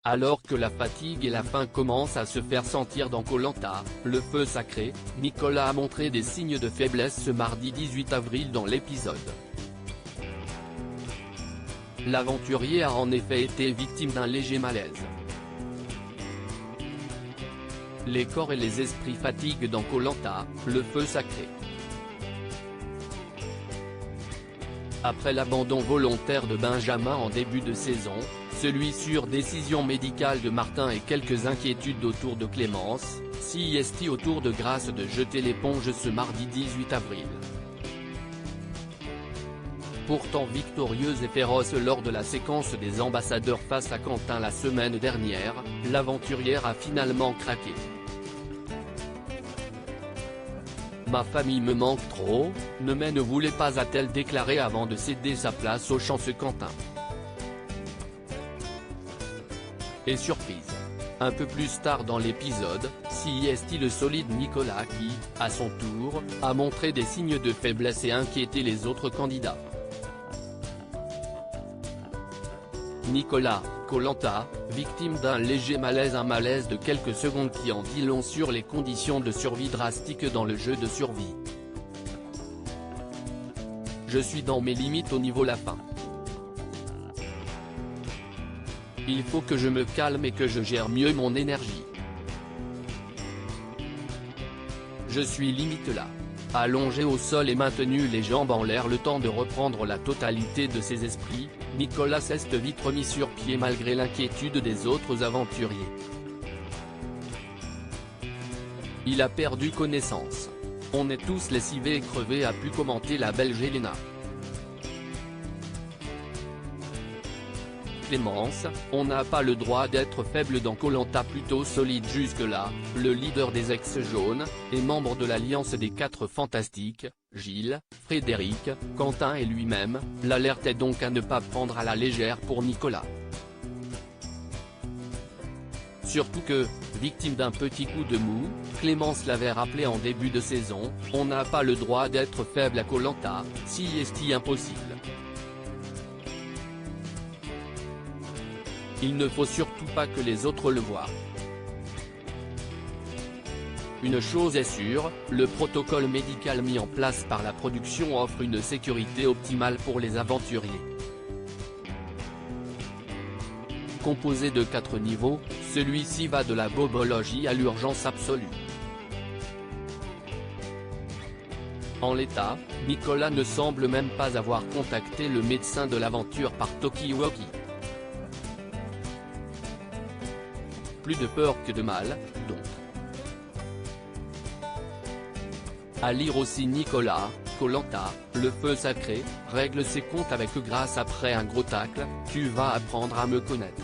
Alors que la fatigue et la faim commencent à se faire sentir dans Koh Lanta, le feu sacré, Nicolas a montré des signes de faiblesse ce mardi 18 avril dans l'épisode. L'aventurier a en effet été victime d'un léger malaise. Les corps et les esprits fatiguent dans Koh Lanta, le feu sacré. Après l'abandon volontaire de Benjamin en début de saison, celui sur décision médicale de Martin et quelques inquiétudes autour de Clémence, CIST autour de Grace de jeter l'éponge ce mardi 18 avril. Pourtant victorieuse et féroce lors de la séquence des ambassadeurs face à Quentin la semaine dernière, l'aventurière a finalement craqué. Ma famille me manque trop, ne voulait pas a-t-elle déclaré avant de céder sa place au chance Quentin. Et surprise. Un peu plus tard dans l'épisode, CIST le solide Nicolas qui, à son tour, a montré des signes de faiblesse et inquiété les autres candidats. Nicolas, Koh Lanta, victime d'un léger malaise, un malaise de quelques secondes qui en dit long sur les conditions de survie drastiques dans le jeu de survie. Je suis dans mes limites au niveau la faim. Il faut que je me calme et que je gère mieux mon énergie. Je suis limite là. Allongé au sol et maintenu les jambes en l'air le temps de reprendre la totalité de ses esprits, Nicolas s'est vite remis sur pied malgré l'inquiétude des autres aventuriers. Il a perdu connaissance. On est tous lessivés et crevés, a pu commenter la Belge Elena. Clémence, on n'a pas le droit d'être faible dans Koh Lanta, plutôt solide jusque-là, le leader des ex-jaunes, et membre de l'Alliance des 4 Fantastiques, Gilles, Frédéric, Quentin et lui-même, l'alertait donc à ne pas prendre à la légère pour Nicolas. Surtout que, victime d'un petit coup de mou, Clémence l'avait rappelé en début de saison, on n'a pas le droit d'être faible à Koh Lanta, si est impossible. Il ne faut surtout pas que les autres le voient. Une chose est sûre, le protocole médical mis en place par la production offre une sécurité optimale pour les aventuriers. Composé de 4 niveaux, celui-ci va de la bobologie à l'urgence absolue. En l'état, Nicolas ne semble même pas avoir contacté le médecin de l'aventure par talkie-walkie. Plus de peur que de mal, donc. À lire aussi Nicolas, Koh Lanta, le feu sacré, règle ses comptes avec Grace après un gros tacle, tu vas apprendre à me connaître.